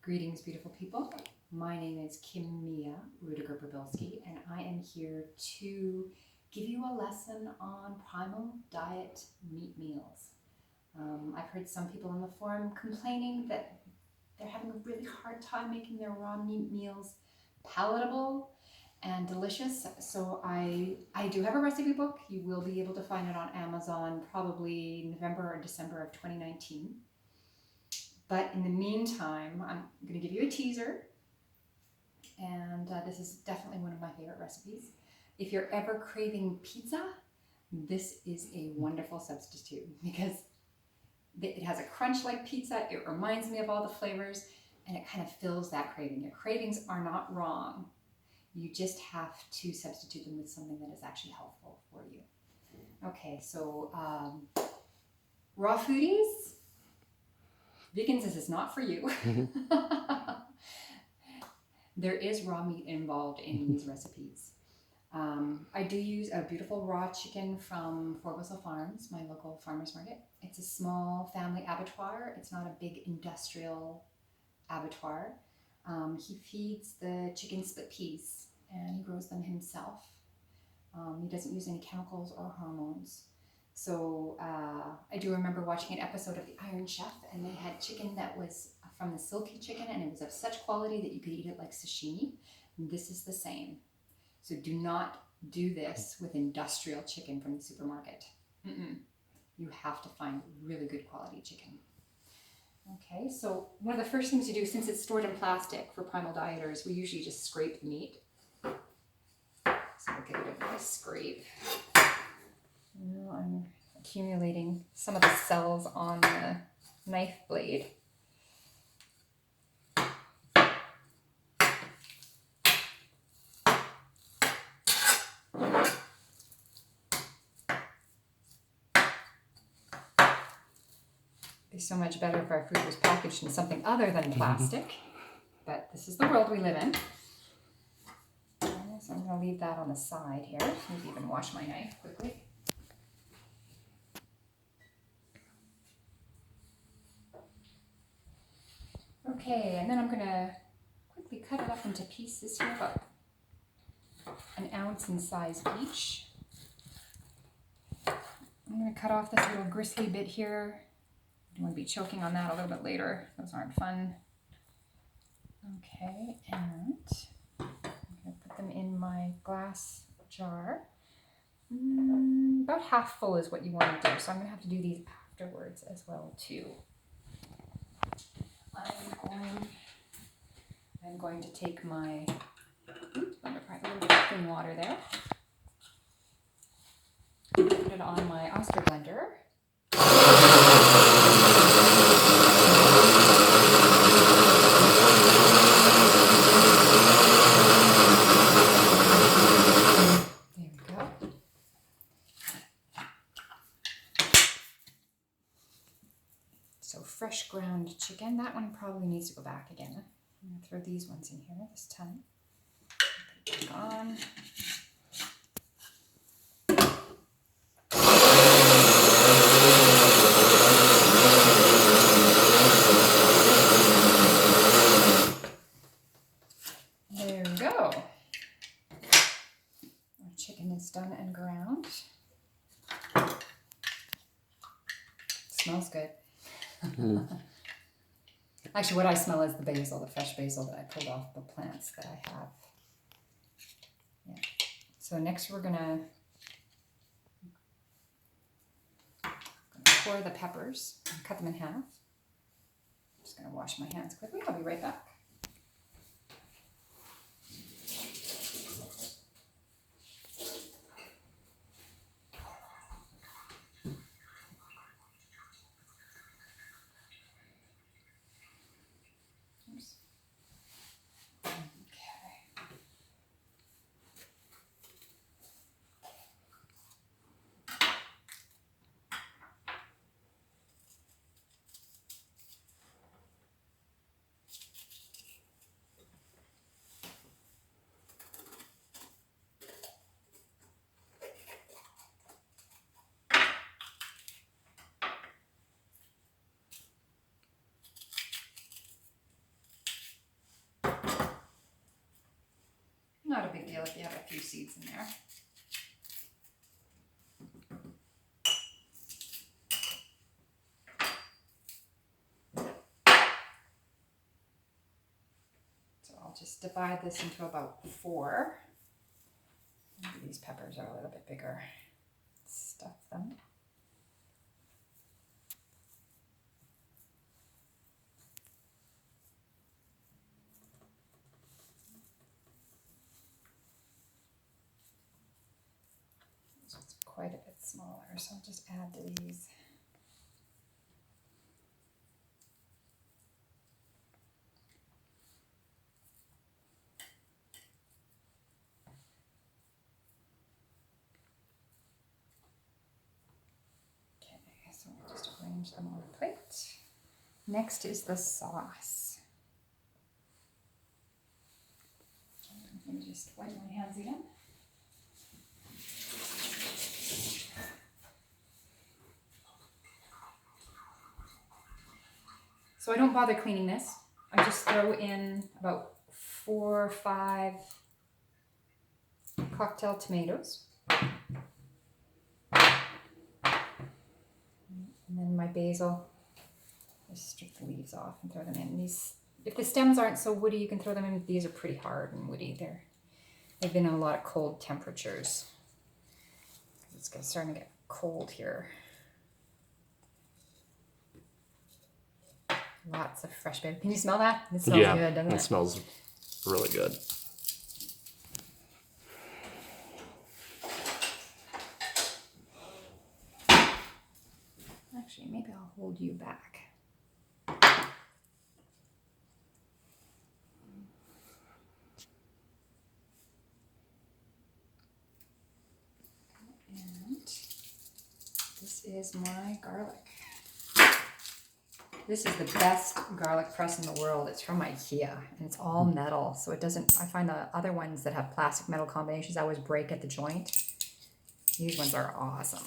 Greetings, beautiful people. My name is Kim Rudiger-Prybylski, and I am here to give you a lesson on Primal Diet meat meals. I've heard some people on the forum complaining that they're having a really hard time making their raw meat meals palatable and delicious. So I do have a recipe book. You will be able to find it on Amazon probably November or December of 2019. But in the meantime, I'm going to give you a teaser, and this is definitely one of my favorite recipes. If you're ever craving pizza, this is a wonderful substitute because it has a crunch like pizza. It reminds me of all the flavors, and it kind of fills that craving. Your cravings are not wrong. You just have to substitute them with something that is actually helpful for you. Okay, so raw foodies, vegans, this is not for you. There is raw meat involved in these recipes. I do use a beautiful raw chicken from Fortwhistle Farms, my local farmer's market. It's a small family abattoir. It's not a big industrial abattoir. He feeds the chicken split peas and he grows them himself. He doesn't use any chemicals or hormones. So I do remember watching an episode of The Iron Chef, and they had chicken that was from the silky chicken, and it was of such quality that you could eat it like sashimi. And this is the same. So do not do this with industrial chicken from the supermarket. You have to find really good quality chicken. Okay, so one of the first things you do, since it's stored in plastic for primal dieters, we usually just scrape the meat. So we'll get rid of my scrape. Now I'm accumulating some of the cells on the knife blade. It'd be so much better if our food was packaged in something other than plastic, but this is the world we live in. So I'm going to leave that on the side here. Maybe even wash my knife quickly. Okay, and then I'm going to quickly cut it up into pieces here, about an ounce in size each. I'm going to cut off this little gristly bit here. I don't want to be choking on that a little bit later. Those aren't fun. Okay, and I'm going to put them in my glass jar. About half full is what you want to do, so I'm going to have to do these afterwards as well too. I'm going to take my, a little bit of clean water there, put it on my Oster blender. There we go. So fresh ground chicken, that one probably needs to go back again. I'm going to throw these ones in here this time. Put it back on. There we go. Our chicken is done and ground. Smells good. Actually, what I smell is the basil, the fresh basil that I pulled off the plants that I have. Yeah. So next we're gonna pour the peppers and cut them in half. I'm just gonna wash my hands quickly. I'll be right back. ideal if you have a few seeds in there. So I'll just divide this into about 4. Maybe these peppers are a little bit bigger. Stuff them. It's quite a bit smaller, so I'll just add to these. Okay, so we'll just arrange them on the plate. Next is the sauce. Let me just wipe my hands again. So I don't bother cleaning this. I just throw in about 4 or 5 cocktail tomatoes. And then my basil. Just strip the leaves off and throw them in. These, if the stems aren't so woody, you can throw them in. These are pretty hard and woody. They've been in a lot of cold temperatures. It's starting to get cold here. Lots of fresh basil. Can you smell that? It smells good, doesn't it? It smells really good. Actually, maybe I'll hold you back. And this is my garlic. This is the best garlic press in the world. It's from IKEA and it's all metal. So it doesn't, I find the other ones that have plastic metal combinations always break at the joint. These ones are awesome.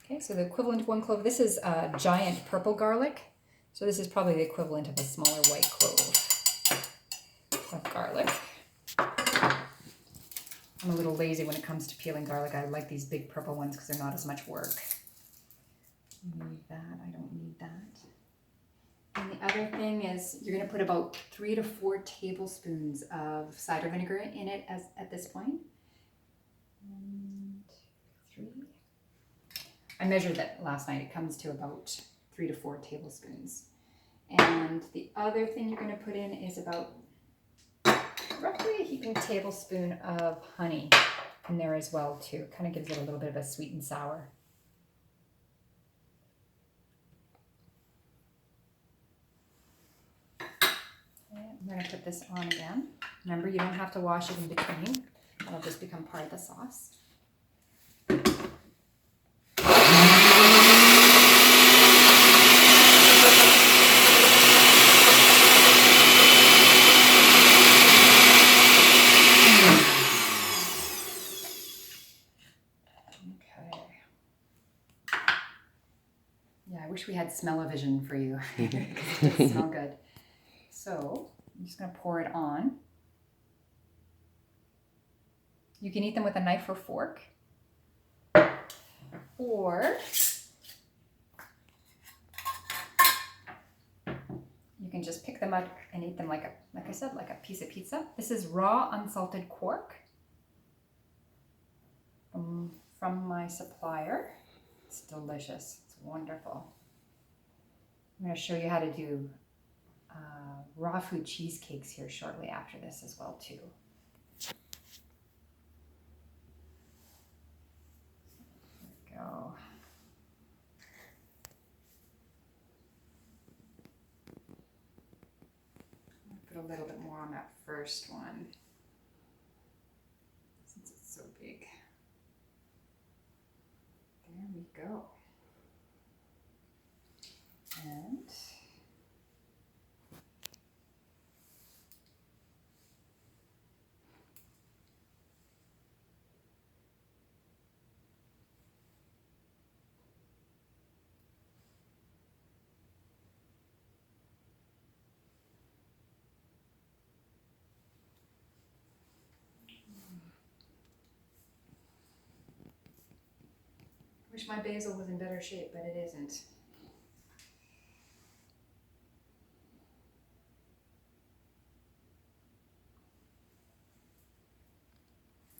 Okay, so the equivalent of 1 clove. This is a giant purple garlic. So this is probably the equivalent of a smaller white clove of garlic. I'm a little lazy when it comes to peeling garlic. I like these big purple ones because they're not as much work. Need that, I don't need that. And the other thing is you're going to put about 3 to 4 tablespoons of cider vinegar in it at this point. 1, 2, 3. I measured that last night. It comes to about 3 to 4 tablespoons. And the other thing you're going to put in is about roughly a heaping tablespoon of honey in there as well too. Kind of gives it a little bit of a sweet and sour. I'm going to put this on again. Remember, you don't have to wash it in between. That'll just become part of the sauce. Okay. Yeah, I wish we had smell-o-vision for you because it does smell good. So I'm just going to pour it on. You can eat them with a knife or fork, or you can just pick them up and eat them like I said, like a piece of pizza. This is raw unsalted quark from my supplier. It's delicious. It's wonderful. I'm going to show you how to do raw food cheesecakes here shortly after this as well too. There we go. I'll put a little bit more on that first one since it's so big. There we go. And Wish my basil was in better shape, but it isn't.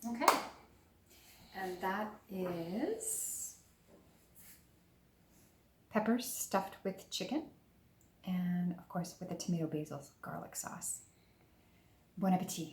Okay, and that is peppers stuffed with chicken, and of course with the tomato basil garlic sauce. Bon appetit.